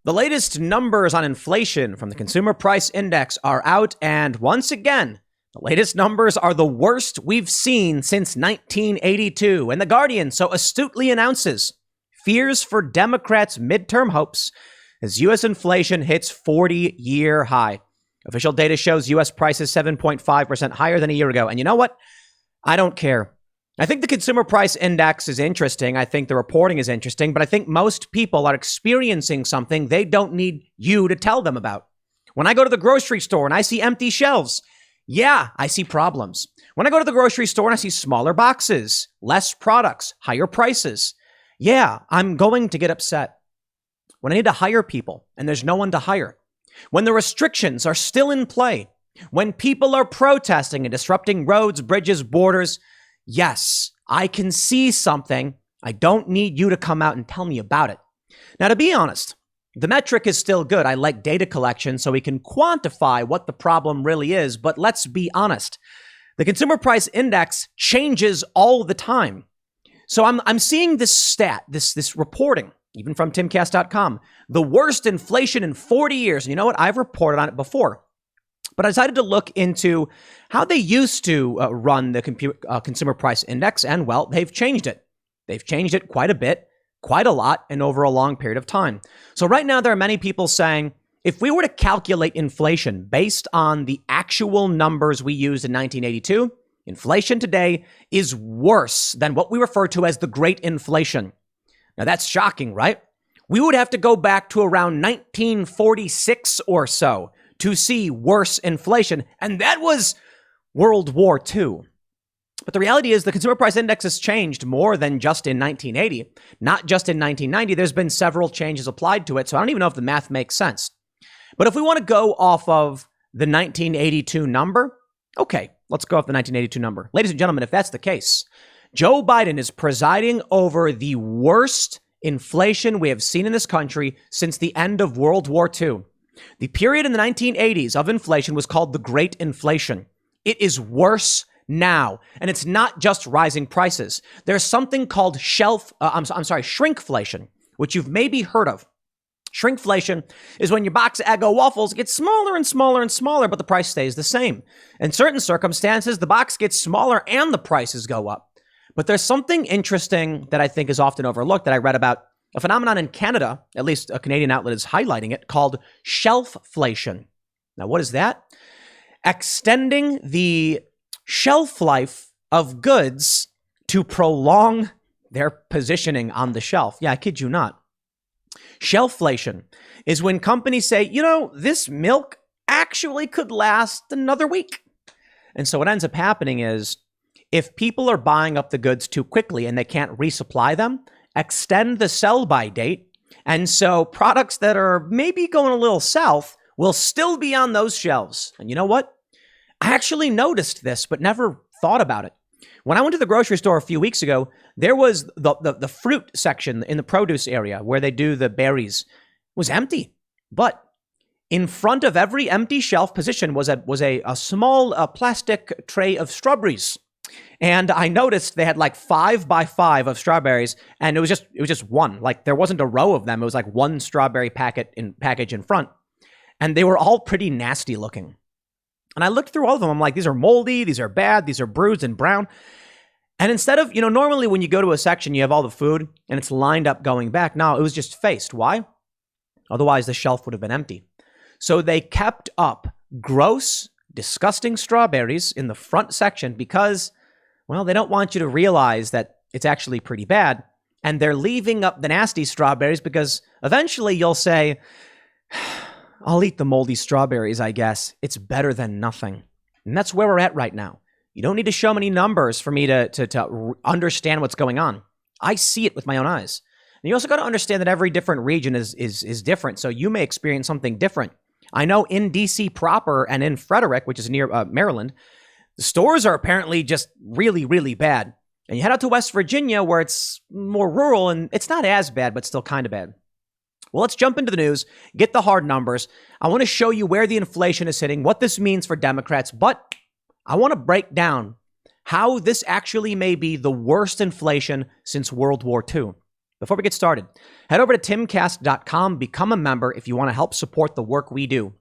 The latest numbers on inflation from the Consumer Price Index are out, and once again, the latest numbers are the worst we've seen since 1982. And The Guardian so astutely announces fears for Democrats' midterm hopes as U.S. inflation hits 40-year high. Official data shows U.S. prices 7.5% higher than a year ago. And you know what? I don't care. I think the Consumer Price Index is interesting. I think the reporting is interesting, but I think most people are experiencing something they don't need you to tell them about. When I go to the grocery store and I see empty shelves, yeah, I see problems. When I go to the grocery store and I see smaller boxes, less products, higher prices, yeah, I'm going to get upset. When I need to hire people and there's no one to hire, when the restrictions are still in play, when people are protesting and disrupting roads, bridges, borders, yes, I can see something. I don't need you to come out and tell me about it. Now, to be honest, the metric is still good. I like data collection so we can quantify what the problem really is. But let's be honest. The Consumer Price Index changes all the time. So I'm seeing this stat, this reporting, even from timcast.com, the worst inflation in 40 years. And you know what? I've reported on it before. But I decided to look into how they used to run the Consumer Price Index, and, well, they've changed it. They've changed it quite a bit, quite a lot, and over a long period of time. So right now, there are many people saying, if we were to calculate inflation based on the actual numbers we used in 1982, inflation today is worse than what we refer to as the Great Inflation. Now, that's shocking, right? We would have to go back to around 1946 or so to see worse inflation. And that was World War II. But the reality is the Consumer Price Index has changed more than just in 1980, not just in 1990. There's been several changes applied to it. So I don't even know if the math makes sense. But if we want to go off of the 1982 number, okay, let's go off the 1982 number. Ladies and gentlemen, if that's the case, Joe Biden is presiding over the worst inflation we have seen in this country since the end of World War II. The period in the 1980s of inflation was called the Great Inflation. It is worse now, and it's not just rising prices. There's something called shrinkflation, which you've maybe heard of. Shrinkflation is when your box of Eggo waffles gets smaller and smaller and smaller, but the price stays the same. In certain circumstances, the box gets smaller and the prices go up. But there's something interesting that I think is often overlooked that I read about. A phenomenon in Canada, at least a Canadian outlet is highlighting it, called shelfflation. Now, what is that? Extending the shelf life of goods to prolong their positioning on the shelf. Yeah, I kid you not. Shelfflation is when companies say, you know, this milk actually could last another week. And so what ends up happening is if people are buying up the goods too quickly and they can't resupply them, extend the sell-by date, and so products that are maybe going a little south will still be on those shelves. And you know what? I actually noticed this, but never thought about it. When I went to the grocery store a few weeks ago, there was the fruit section in the produce area where they do the berries was empty. But in front of every empty shelf position was a small plastic tray of strawberries. And I noticed they had like 5 by 5 of strawberries, and it was just one. Like there wasn't a row of them. It was like one strawberry package in front, and they were all pretty nasty looking. And I looked through all of them. I'm like, these are moldy, these are bad, these are bruised and brown. And instead of, normally when you go to a section, you have all the food and it's lined up going back. No, it was just faced. Why? Otherwise, the shelf would have been empty. So they kept up gross, disgusting strawberries in the front section because, well, they don't want you to realize that it's actually pretty bad. And they're leaving up the nasty strawberries because eventually you'll say, I'll eat the moldy strawberries, I guess. It's better than nothing. And that's where we're at right now. You don't need to show many numbers for me to understand what's going on. I see it with my own eyes. And you also got to understand that every different region is different. So you may experience something different. I know in DC proper and in Frederick, which is near Maryland, the stores are apparently just really, really bad. And you head out to West Virginia where it's more rural and it's not as bad, but still kind of bad. Well, let's jump into the news, get the hard numbers. I want to show you where the inflation is hitting, what this means for Democrats, but I want to break down how this actually may be the worst inflation since World War II. Before we get started, head over to timcast.com, become a member if you want to help support the work we do.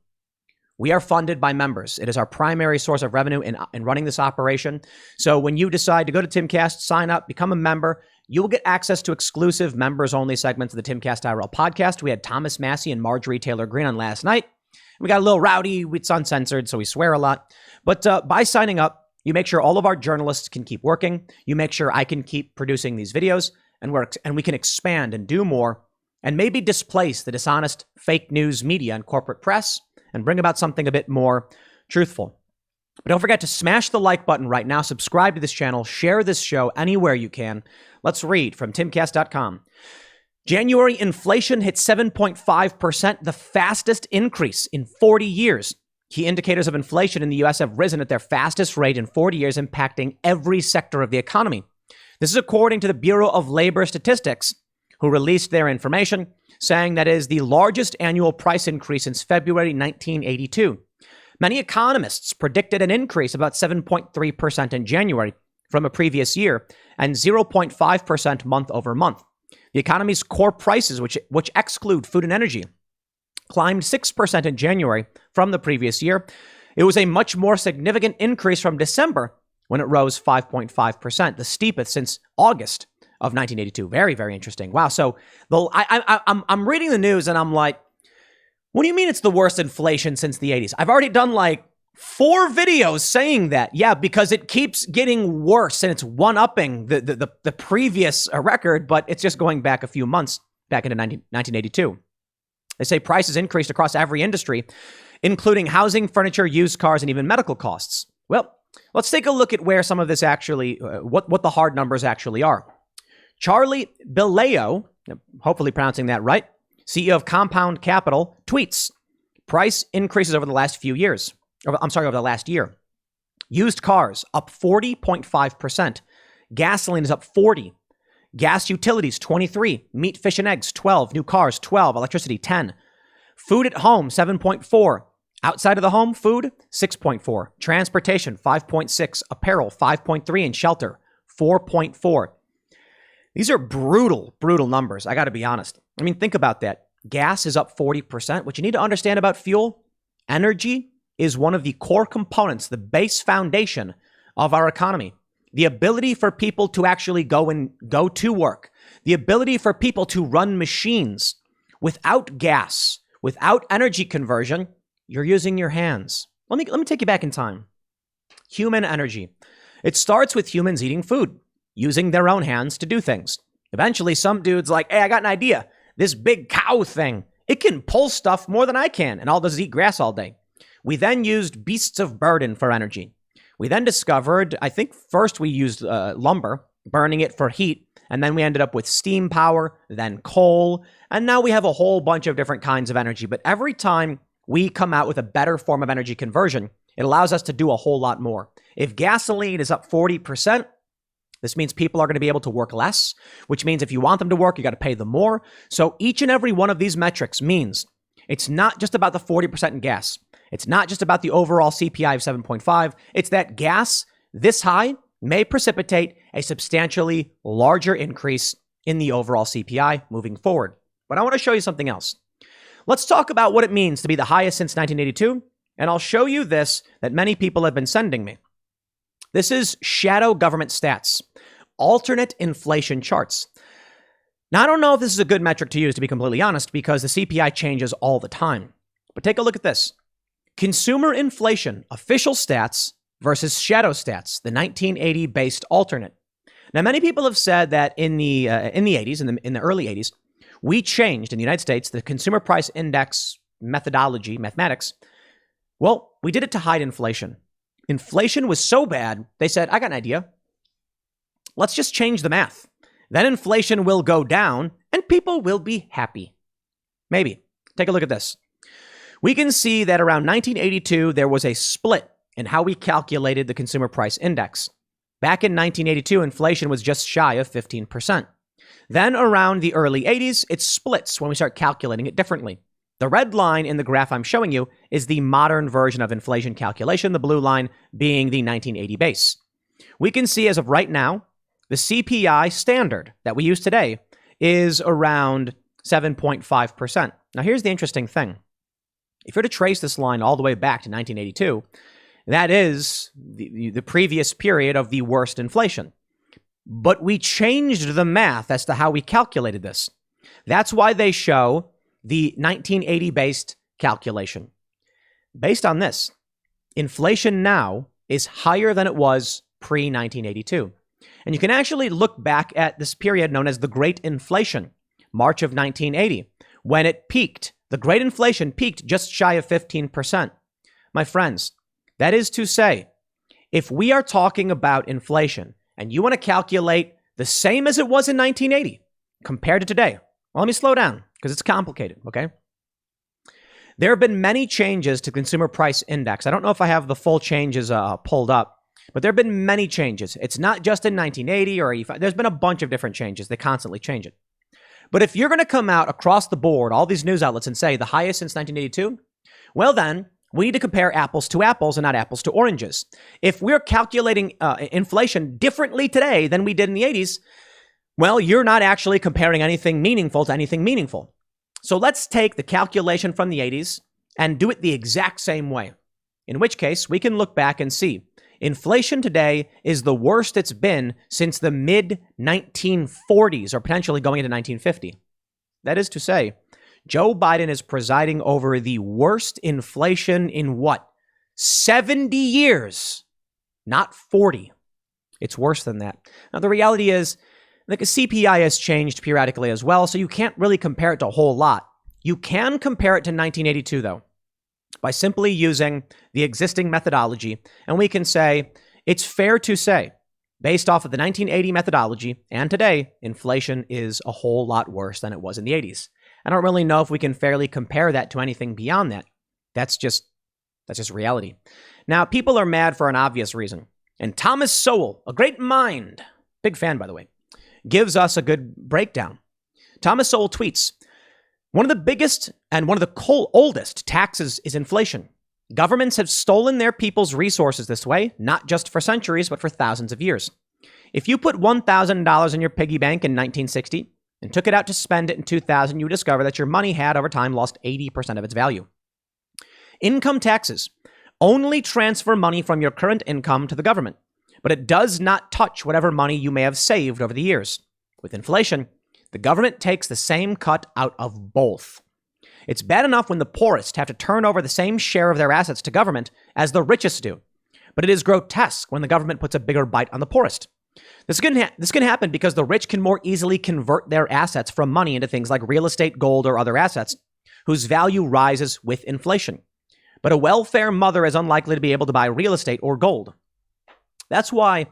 We are funded by members. It is our primary source of revenue in running this operation. So when you decide to go to Timcast, sign up, become a member, you will get access to exclusive members-only segments of the Timcast IRL podcast. We had Thomas Massey and Marjorie Taylor Greene on last night. We got a little rowdy. It's uncensored, so we swear a lot. But by signing up, you make sure all of our journalists can keep working. You make sure I can keep producing these videos, and we can expand and do more and maybe displace the dishonest fake news media and corporate press and bring about something a bit more truthful. But don't forget to smash the like button right now, subscribe to this channel, share this show anywhere you can. Let's read from timcast.com. January inflation hit 7.5%, the fastest increase in 40 years. Key indicators of inflation in the U.S. have risen at their fastest rate in 40 years, impacting every sector of the economy. This is according to the Bureau of Labor Statistics, who released their information, saying that it is the largest annual price increase since February 1982. Many economists predicted an increase of about 7.3% in January from a previous year and 0.5% month over month. The economy's core prices, which exclude food and energy, climbed 6% in January from the previous year. It was a much more significant increase from December, when it rose 5.5%, the steepest since August of 1982. Very, very interesting. Wow. So I'm reading the news and I'm like, what do you mean it's the worst inflation since the 80s? I've already done like 4 videos saying that. Yeah, because it keeps getting worse and it's one-upping the previous record, but it's just going back a few months, back into 1982. They say prices increased across every industry, including housing, furniture, used cars, and even medical costs. Well, let's take a look at where some of this actually, what the hard numbers actually are. Charlie Bileo, hopefully pronouncing that right, CEO of Compound Capital, tweets, price increases over the last few years. Over the last year. Used cars up 40.5%. Gasoline is up 40. Gas utilities 23. Meat, fish, and eggs 12. New cars 12. Electricity 10. Food at home 7.4. Outside of the home, food 6.4. Transportation 5.6. Apparel 5.3. And shelter 4.4. These are brutal numbers. I got to be honest. I mean, think about that. Gas is up 40%. What you need to understand about fuel, energy is one of the core components, the base foundation of our economy. The ability for people to actually go to work, the ability for people to run machines without gas, without energy conversion, you're using your hands. Let me take you back in time. Human energy. It starts with humans eating food, using their own hands to do things. Eventually, some dude's like, hey, I got an idea. This big cow thing, it can pull stuff more than I can, and all it does is eat grass all day. We then used beasts of burden for energy. We then discovered, I think first we used lumber, burning it for heat, and then we ended up with steam power, then coal, and now we have a whole bunch of different kinds of energy. But every time we come out with a better form of energy conversion, it allows us to do a whole lot more. If gasoline is up 40%, this means people are going to be able to work less, which means if you want them to work, you got to pay them more. So each and every one of these metrics means it's not just about the 40% in gas. It's not just about the overall CPI of 7.5. It's that gas this high may precipitate a substantially larger increase in the overall CPI moving forward. But I want to show you something else. Let's talk about what it means to be the highest since 1982. And I'll show you this that many people have been sending me. This is shadow government stats, alternate inflation charts. Now, I don't know if this is a good metric to use, to be completely honest, because the CPI changes all the time. But take a look at this. Consumer inflation, official stats versus shadow stats, the 1980-based alternate. Now, many people have said that in the 80s, in the early 80s, we changed in the United States the consumer price index methodology, mathematics. Well, we did it to hide inflation. Inflation was so bad, they said, I got an idea. Let's just change the math. Then inflation will go down and people will be happy. Maybe. Take a look at this. We can see that around 1982, there was a split in how we calculated the consumer price index. Back in 1982, inflation was just shy of 15%. Then around the early 80s, it splits when we start calculating it differently. The red line in the graph I'm showing you is the modern version of inflation calculation, the blue line being the 1980 base. We can see as of right now, the CPI standard that we use today is around 7.5%. Now, here's the interesting thing. If you're to trace this line all the way back to 1982, that is the previous period of the worst inflation. But we changed the math as to how we calculated this. That's why they show the 1980-based calculation. Based on this, inflation now is higher than it was pre-1982. And you can actually look back at this period known as the Great Inflation, March of 1980, when it peaked. The Great Inflation peaked just shy of 15%. My friends, that is to say, if we are talking about inflation and you want to calculate the same as it was in 1980 compared to today, well, let me slow down because it's complicated, okay? There have been many changes to Consumer Price Index. I don't know if I have the full changes pulled up, but there have been many changes. It's not just in 1980 or 85. There's been a bunch of different changes. They constantly change it. But if you're going to come out across the board, all these news outlets, and say the highest since 1982, well then, we need to compare apples to apples and not apples to oranges. If we're calculating inflation differently today than we did in the 80s, well, you're not actually comparing anything meaningful to anything meaningful. So let's take the calculation from the 80s and do it the exact same way. In which case, we can look back and see inflation today is the worst it's been since the mid-1940s, or potentially going into 1950. That is to say, Joe Biden is presiding over the worst inflation in what? 70 years, not 40. It's worse than that. Now, the reality is, like, a CPI has changed periodically as well, so you can't really compare it to a whole lot. You can compare it to 1982, though, by simply using the existing methodology. And we can say, it's fair to say, based off of the 1980 methodology and today, inflation is a whole lot worse than it was in the 80s. I don't really know if we can fairly compare that to anything beyond that. That's just reality. Now, people are mad for an obvious reason. And Thomas Sowell, a great mind, big fan, by the way, gives us a good breakdown. Thomas Sowell tweets, one of the biggest and one of the oldest taxes is inflation. Governments have stolen their people's resources this way, not just for centuries, but for thousands of years. If you put $1,000 in your piggy bank in 1960 and took it out to spend it in 2000, you would discover that your money had over time lost 80% of its value. Income taxes only transfer money from your current income to the government, but it does not touch whatever money you may have saved over the years. With inflation, the government takes the same cut out of both. It's bad enough when the poorest have to turn over the same share of their assets to government as the richest do, but it is grotesque when the government puts a bigger bite on the poorest. This can happen because the rich can more easily convert their assets from money into things like real estate, gold, or other assets, whose value rises with inflation. But a welfare mother is unlikely to be able to buy real estate or gold. That's why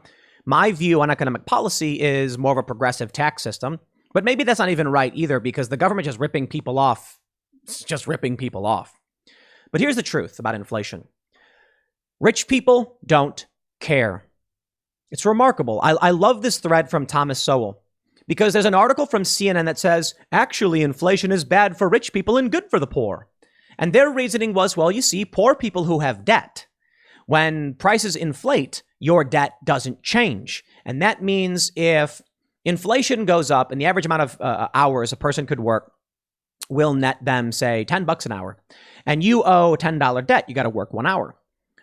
my view on economic policy is more of a progressive tax system. But maybe that's not even right either, because the government just ripping people off. It's just ripping people off. But here's the truth about inflation. Rich people don't care. It's remarkable. I love this thread from Thomas Sowell, because there's an article from CNN that says, actually, inflation is bad for rich people and good for the poor. And their reasoning was, well, you see, poor people who have debt, when prices inflate, your debt doesn't change. And that means if inflation goes up and the average amount of hours a person could work will net them, say, $10 an hour, and you owe a $10 debt, you got to work 1 hour.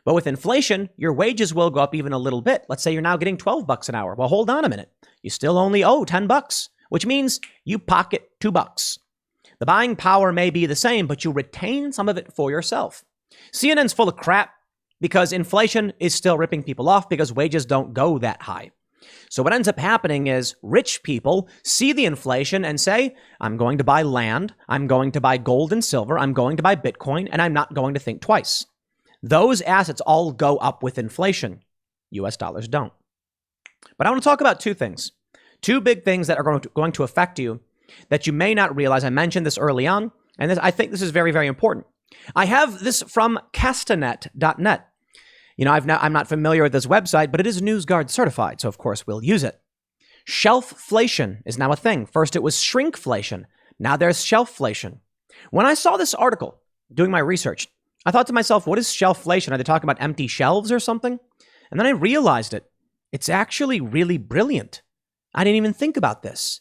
But with inflation, your wages will go up even a little bit. Let's say you're now getting $12 an hour. Well, hold on a minute. You still only owe $10, which means you pocket $2. The buying power may be the same, but you retain some of it for yourself. CNN's full of crap because inflation is still ripping people off because wages don't go that high. So what ends up happening is rich people see the inflation and say, I'm going to buy land, I'm going to buy gold and silver, I'm going to buy Bitcoin, and I'm not going to think twice. Those assets all go up with inflation. US dollars don't. But I want to talk about two things. Two big things that are going to affect you that you may not realize. I mentioned this early on, and I think this is very, very important. I have this from castanet.net. You know, I'm not familiar with this website, but it is NewsGuard certified, so of course we'll use it. Shelfflation is now a thing. First it was shrinkflation. Now there's shelfflation. When I saw this article, doing my research, I thought to myself, what is shelfflation? Are they talking about empty shelves or something? And then I realized it. It's actually really brilliant. I didn't even think about this.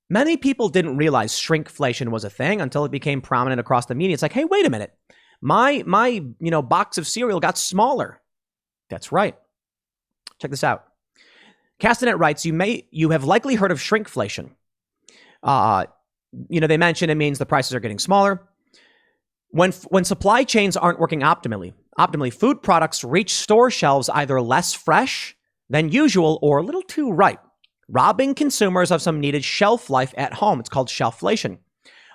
Many people didn't realize shrinkflation was a thing until it became prominent across the media. It's like, hey, wait a minute. My box of cereal got smaller. That's right. Check this out. Castanet writes, you have likely heard of shrinkflation. They mention it means the prices are getting smaller. When supply chains aren't working optimally, food products reach store shelves either less fresh than usual or a little too ripe, robbing consumers of some needed shelf life at home. It's called shelfflation.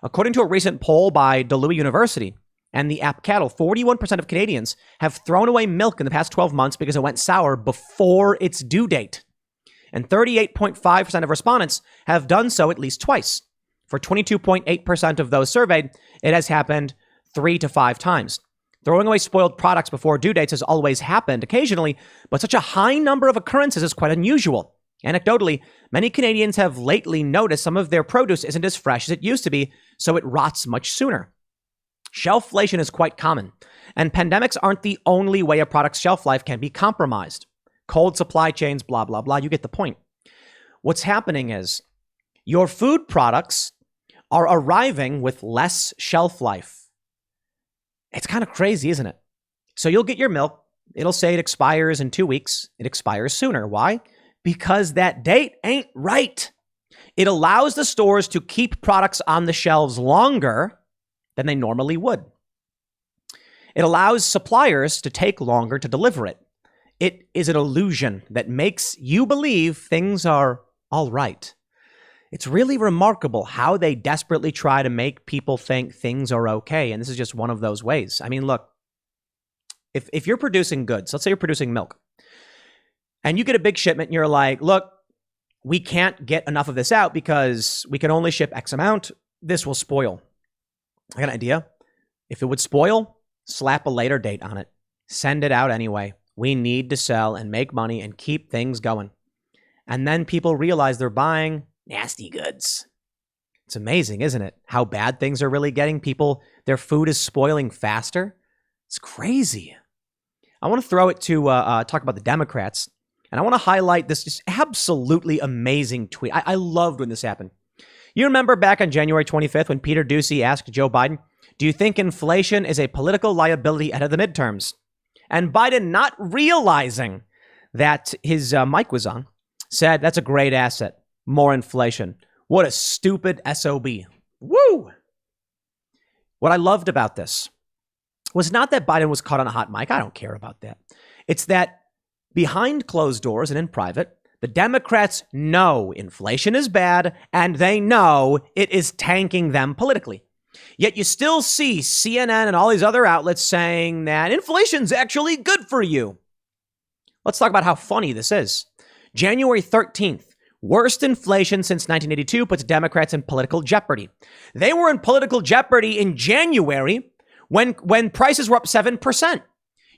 According to a recent poll by Duluth University and the app Cattle, 41% of Canadians have thrown away milk in the past 12 months because it went sour before its due date. And 38.5% of respondents have done so at least twice. For 22.8% of those surveyed, it has happened 3 to 5 times. Throwing away spoiled products before due dates has always happened occasionally, but such a high number of occurrences is quite unusual. Anecdotally, many Canadians have lately noticed some of their produce isn't as fresh as it used to be, so it rots much sooner. Shelfflation is quite common, and pandemics aren't the only way a product's shelf life can be compromised. Cold supply chains, blah, blah, blah. You get the point. What's happening is your food products are arriving with less shelf life. It's kind of crazy, isn't it? So you'll get your milk. It'll say it expires in 2 weeks. It expires sooner. Why? Because that date ain't right. It allows the stores to keep products on the shelves longer than they normally would. It allows suppliers to take longer to deliver it. It is an illusion that makes you believe things are all right. It's really remarkable how they desperately try to make people think things are okay. And this is just one of those ways. I mean, look, if you're producing goods, let's say you're producing milk, and you get a big shipment and you're like, look, we can't get enough of this out because we can only ship X amount. This will spoil. I got an idea. If it would spoil, slap a later date on it. Send it out anyway. We need to sell and make money and keep things going. And then people realize they're buying nasty goods. It's amazing, isn't it? How bad things are really getting. People, their food is spoiling faster. It's crazy. I want to throw it to talk about the Democrats. And I want to highlight this just absolutely amazing tweet. I loved when this happened. You remember back on January 25th when Peter Doocy asked Joe Biden, do you think inflation is a political liability ahead of the midterms? And Biden, not realizing that his mic was on, said, that's a great asset. More inflation. What a stupid SOB. Woo! What I loved about this was not that Biden was caught on a hot mic. I don't care about that. It's that behind closed doors and in private, the Democrats know inflation is bad and they know it is tanking them politically. Yet you still see CNN and all these other outlets saying that inflation's actually good for you. Let's talk about how funny this is. January 13th, worst inflation since 1982 puts Democrats in political jeopardy. They were in political jeopardy in January when prices were up 7%.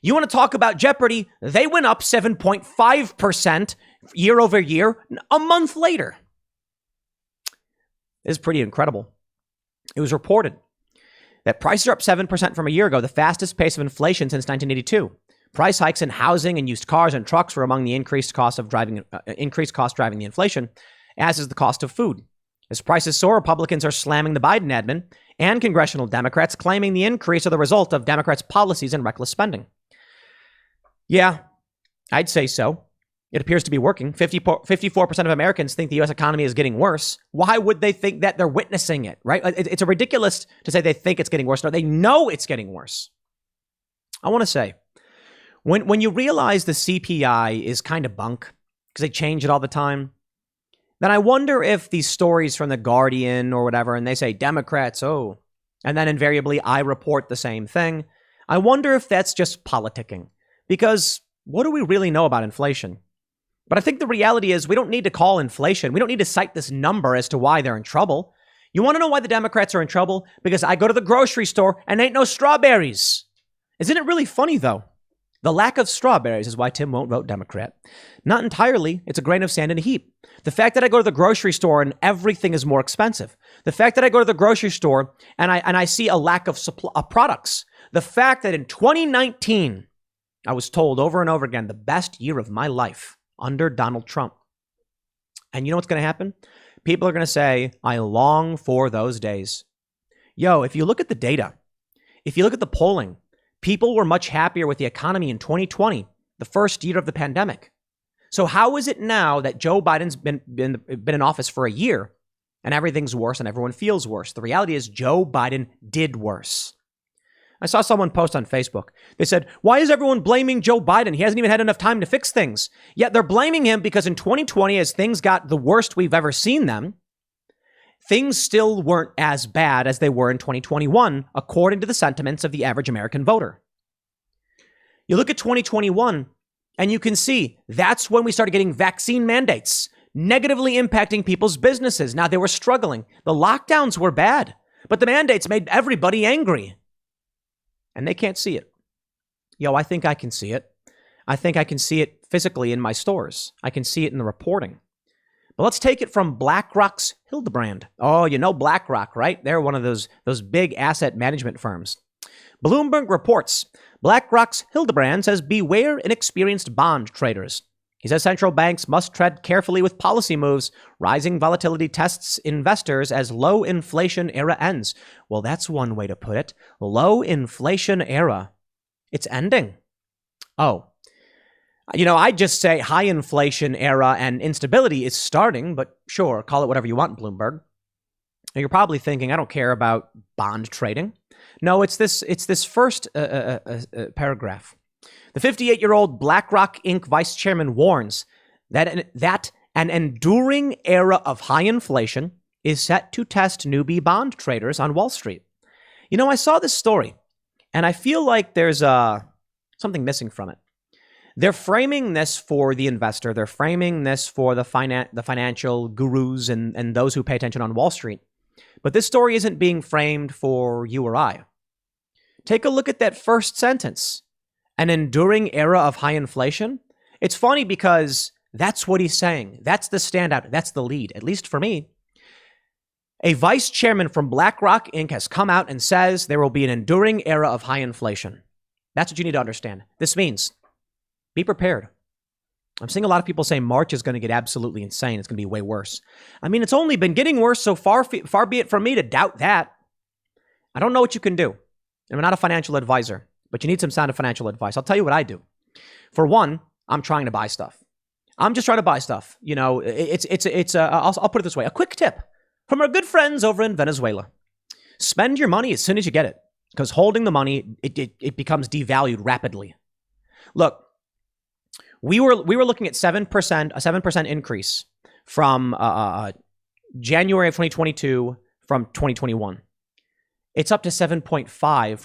You want to talk about jeopardy? They went up 7.5% year over year a month later. This is pretty incredible. It was reported that prices are up 7% from a year ago, the fastest pace of inflation since 1982. Price hikes in housing and used cars and trucks were among the increased cost driving the inflation, as is the cost of food. As prices soar, Republicans are slamming the Biden admin and congressional Democrats, claiming the increase are the result of Democrats' policies and reckless spending. Yeah, I'd say so. It appears to be working. 54% of Americans think the U.S. economy is getting worse. Why would they think that? They're witnessing it, right? It's a ridiculous to say they think it's getting worse. No, they know it's getting worse. I want to say, when you realize the CPI is kind of bunk because they change it all the time, then I wonder if these stories from The Guardian or whatever, and they say Democrats, oh, and then invariably I report the same thing. I wonder if that's just politicking, because what do we really know about inflation? But I think the reality is we don't need to call inflation. We don't need to cite this number as to why they're in trouble. You want to know why the Democrats are in trouble? Because I go to the grocery store and ain't no strawberries. Isn't it really funny, though? The lack of strawberries is why Tim won't vote Democrat. Not entirely. It's a grain of sand in a heap. The fact that I go to the grocery store and everything is more expensive. The fact that I go to the grocery store and I see a lack of products. The fact that in 2019, I was told over and over again, the best year of my life under Donald Trump. And you know what's going to happen? people are going to say, I long for those days. Yo, if you look at the data, if you look at the polling, people were much happier with the economy in 2020, the first year of the pandemic. So how is it now that Joe Biden's been in office for a year and everything's worse and everyone feels worse? The reality is Joe Biden did worse. I saw someone post on Facebook. They said, why is everyone blaming Joe Biden? He hasn't even had enough time to fix things. Yet they're blaming him because in 2020, as things got the worst we've ever seen them, things still weren't as bad as they were in 2021, according to the sentiments of the average American voter. You look at 2021, and you can see that's when we started getting vaccine mandates, negatively impacting people's businesses. Now, they were struggling. The lockdowns were bad, but the mandates made everybody angry. And they can't see it. Yo, I think I can see it. I think I can see it physically in my stores. I can see it in the reporting. But let's take it from BlackRock's Hildebrand. Oh, you know BlackRock, right? They're one of those big asset management firms. Bloomberg reports BlackRock's Hildebrand says beware inexperienced bond traders. He says central banks must tread carefully with policy moves. Rising volatility tests investors as low inflation era ends. Well, that's one way to put it. Low inflation era. It's ending. Oh, you know, I just say high inflation era and instability is starting, but sure, call it whatever you want, Bloomberg. Now, you're probably thinking, I don't care about bond trading. No, it's this first paragraph. The 58-year-old BlackRock Inc. vice chairman warns that an enduring era of high inflation is set to test newbie bond traders on Wall Street. You know, I saw this story, and I feel like there's something missing from it. They're framing this for the investor. They're framing this for the financial gurus and those who pay attention on Wall Street. But this story isn't being framed for you or I. Take a look at that first sentence. An enduring era of high inflation. It's funny because that's what he's saying. That's the standout. That's the lead, at least for me. A vice chairman from BlackRock Inc. has come out and says there will be an enduring era of high inflation. That's what you need to understand. This means be prepared. I'm seeing a lot of people say March is going to get absolutely insane. It's going to be way worse. I mean, it's only been getting worse so far. Far be it from me to doubt that. I don't know what you can do. I'm not a financial advisor. But you need some sound financial advice. I'll tell you what I do. For one, I'm trying to buy stuff. I'm just trying to buy stuff. You know, I'll put it this way. A quick tip from our good friends over in Venezuela. Spend your money as soon as you get it, because holding the money, it becomes devalued rapidly. Look, we were looking at 7%, a 7% increase from January of 2022 from 2021. It's up to 7.5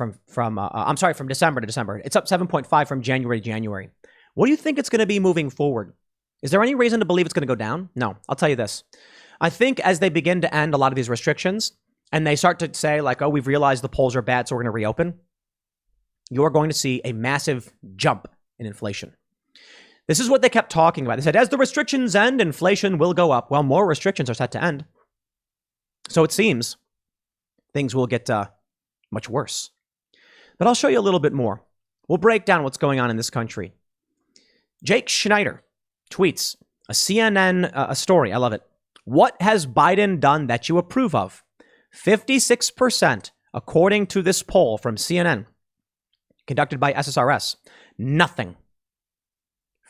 from December to December. It's up 7.5 from January to January. What do you think it's going to be moving forward? Is there any reason to believe it's going to go down? No, I'll tell you this. I think as they begin to end a lot of these restrictions and they start to say like, oh, we've realized the polls are bad, so we're going to reopen, you're going to see a massive jump in inflation. This is what they kept talking about. They said, as the restrictions end, inflation will go up. Well, more restrictions are set to end. So it seems things will get much worse. But I'll show you a little bit more. We'll break down what's going on in this country. Jake Schneider tweets a CNN a story. I love it. What has Biden done that you approve of? 56%, according to this poll from CNN, conducted by SSRS. Nothing.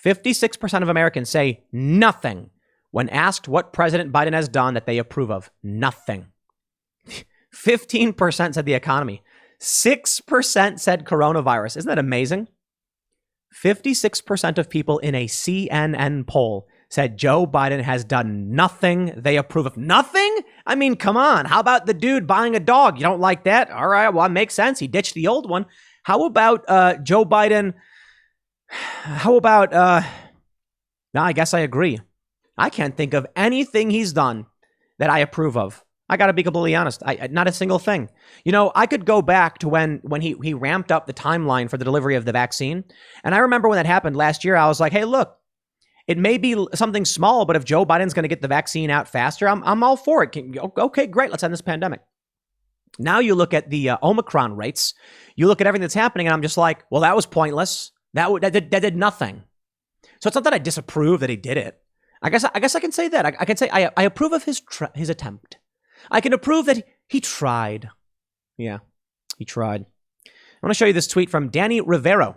56% of Americans say nothing when asked what President Biden has done that they approve of. Nothing. 15% said the economy. 6% said coronavirus. Isn't that amazing? 56% of people in a CNN poll said Joe Biden has done nothing they approve of. Nothing? I mean, come on. How about the dude buying a dog? You don't like that? All right, well, it makes sense. He ditched the old one. How about Joe Biden? How about, no, I guess I agree. I can't think of anything he's done that I approve of. I got to be completely honest. Not a single thing. You know, I could go back to when he ramped up the timeline for the delivery of the vaccine. And I remember when that happened last year, I was like, hey, look, it may be something small, but if Joe Biden's going to get the vaccine out faster, I'm all for it. Okay, great. Let's end this pandemic. Now you look at the Omicron rates. You look at everything that's happening, and I'm just like, well, that was pointless. That did nothing. So it's not that I disapprove that he did it. I guess I can say that. I can say I approve of his attempt. I can approve that he tried. Yeah, he tried. I want to show you this tweet from Danny Rivero.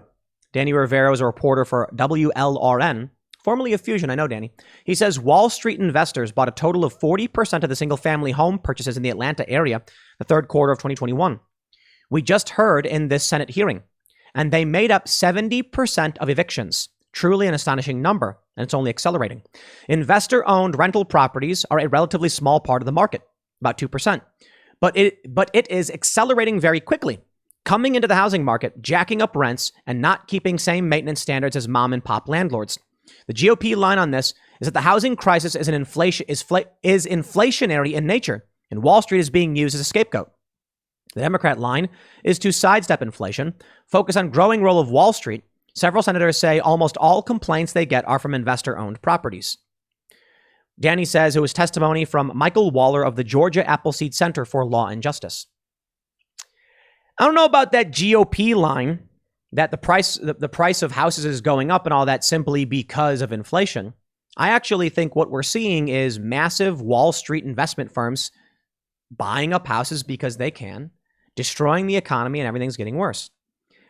Danny Rivero is a reporter for WLRN, formerly of Fusion. I know Danny. He says Wall Street investors bought a total of 40% of the single-family home purchases in the Atlanta area the third quarter of 2021. We just heard in this Senate hearing, and they made up 70% of evictions. Truly an astonishing number, and it's only accelerating. Investor-owned rental properties are a relatively small part of the market, about 2%. But it is accelerating very quickly. Coming into the housing market, jacking up rents, and not keeping same maintenance standards as mom and pop landlords. The GOP line on this is that the housing crisis is inflationary in nature, and Wall Street is being used as a scapegoat. The Democrat line is to sidestep inflation, focus on growing role of Wall Street. Several senators say almost all complaints they get are from investor-owned properties. Danny says it was testimony from Michael Waller of the Georgia Appleseed Center for Law and Justice. I don't know about that GOP line that the price of houses is going up and all that simply because of inflation. I actually think what we're seeing is massive Wall Street investment firms buying up houses because they can, destroying the economy, and everything's getting worse.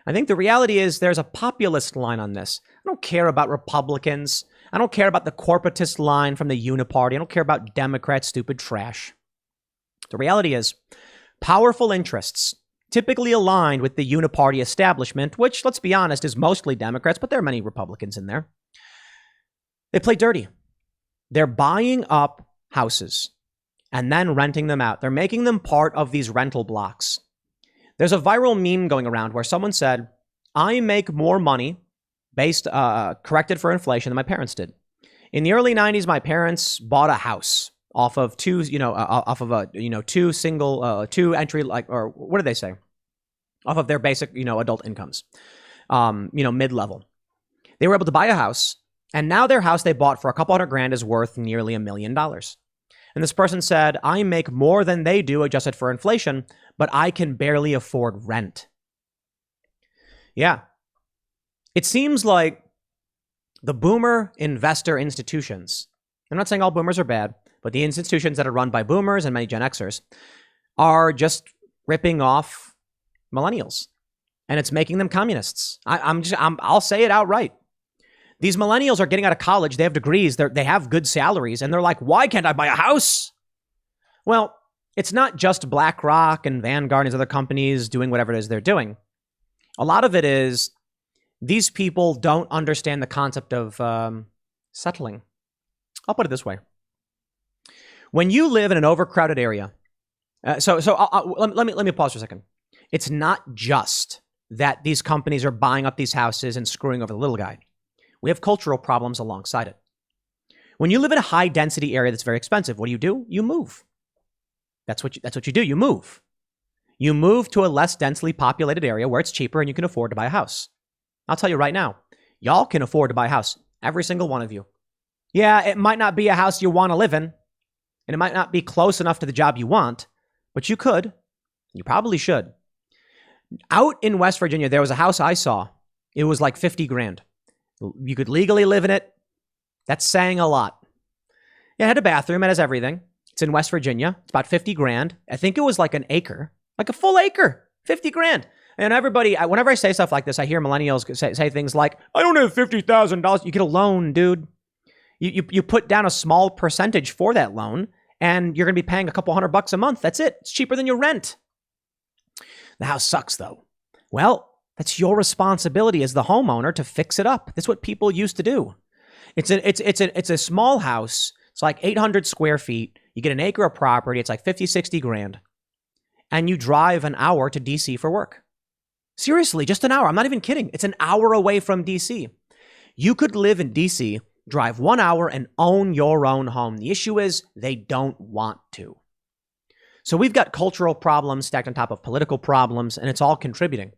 I think the reality is there's a populist line on this. I don't care about Republicans. I don't care about the corporatist line from the Uniparty. I don't care about Democrats, stupid trash. The reality is powerful interests, typically aligned with the Uniparty establishment, which, let's be honest, is mostly Democrats, but there are many Republicans in there. They play dirty. They're buying up houses and then renting them out. They're making them part of these rental blocks. There's a viral meme going around where someone said, I make more money corrected for inflation than my parents did. In the early 90s, my parents bought a house off of two entry, or what did they say? Off of their basic, adult incomes, mid-level. They were able to buy a house, and now their house they bought for a couple $100,000 is worth nearly $1 million. And this person said, I make more than they do adjusted for inflation, but I can barely afford rent. Yeah. It seems like the boomer investor institutions, I'm not saying all boomers are bad, but the institutions that are run by boomers and many Gen Xers are just ripping off millennials. And it's making them communists. I'll say it outright. These millennials are getting out of college. They have degrees. They have good salaries. And they're like, why can't I buy a house? Well, it's not just BlackRock and Vanguard and other companies doing whatever it is they're doing. A lot of it is these people don't understand the concept of settling. I'll put it this way. When you live in an overcrowded area, let me pause for a second. It's not just that these companies are buying up these houses and screwing over the little guy. We have cultural problems alongside it. When you live in a high density area that's very expensive, what do? You move. That's what you do. You move. You move to a less densely populated area where it's cheaper and you can afford to buy a house. I'll tell you right now, y'all can afford to buy a house. Every single one of you. Yeah, it might not be a house you want to live in, and it might not be close enough to the job you want, but you could. You probably should. Out in West Virginia, there was a house I saw. It was like $50,000. You could legally live in it. That's saying a lot. It had a bathroom. It has everything. It's in West Virginia. It's about $50,000. I think it was like an acre, like a full acre, $50,000. And everybody, whenever I say stuff like this, I hear millennials say things like, I don't have $50,000. You get a loan, dude. You put down a small percentage for that loan and you're going to be paying a couple $100 a month. That's it. It's cheaper than your rent. The house sucks though. Well, that's your responsibility as the homeowner to fix it up. That's what people used to do. It's a small house. It's like 800 square feet. You get an acre of property. It's like 50, 60 grand. And you drive an hour to DC for work. Seriously, just an hour. I'm not even kidding. It's an hour away from DC. You could live in DC, drive 1 hour and own your own home. The issue is they don't want to. So we've got cultural problems stacked on top of political problems, and it's all contributing.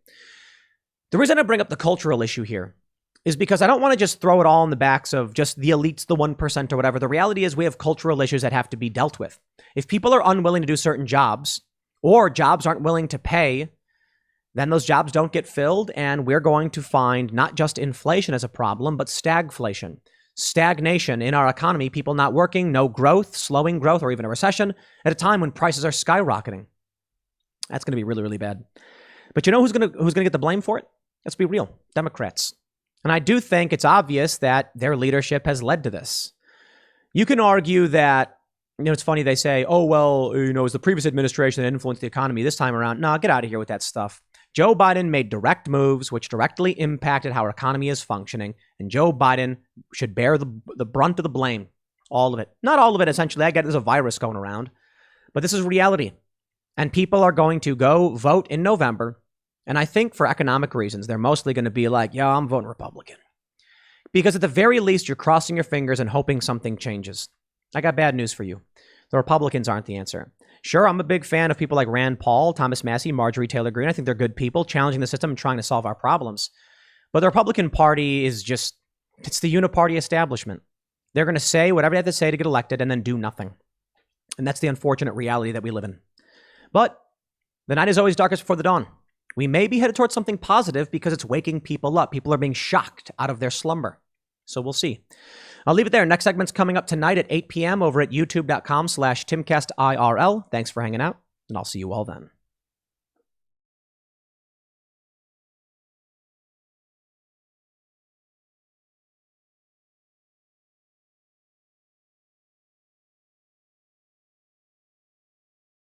The reason I bring up the cultural issue here is because I don't want to just throw it all in the backs of just the elites, the 1% or whatever. The reality is we have cultural issues that have to be dealt with. If people are unwilling to do certain jobs or jobs aren't willing to pay, then those jobs don't get filled. And we're going to find not just inflation as a problem, but stagflation. stagnation in our economy, people not working, no growth, slowing growth, or even a recession at a time when prices are skyrocketing. That's going to be really, really bad. But you know who's going to get the blame for it? Let's be real. Democrats. And I do think it's obvious that their leadership has led to this. You can argue that, it's funny, they say, oh, well, it was the previous administration that influenced the economy this time around. No, get out of here with that stuff. Joe Biden made direct moves which directly impacted how our economy is functioning, and Joe Biden should bear the brunt of the blame. All of it. Not all of it, essentially. I get there's a virus going around, but this is reality. And people are going to go vote in November, and I think for economic reasons, they're mostly going to be like, yeah, I'm voting Republican. Because at the very least, you're crossing your fingers and hoping something changes. I got bad news for you. The Republicans aren't the answer. Sure, I'm a big fan of people like Rand Paul, Thomas Massie, Marjorie Taylor Greene. I think they're good people challenging the system and trying to solve our problems. But the Republican Party is it's the uniparty establishment. They're going to say whatever they have to say to get elected and then do nothing. And that's the unfortunate reality that we live in. But the night is always darkest before the dawn. We may be headed towards something positive because it's waking people up. People are being shocked out of their slumber. So we'll see. I'll leave it there. Next segment's coming up tonight at 8 p.m. over at youtube.com/TimcastIRL. Thanks for hanging out, and I'll see you all then.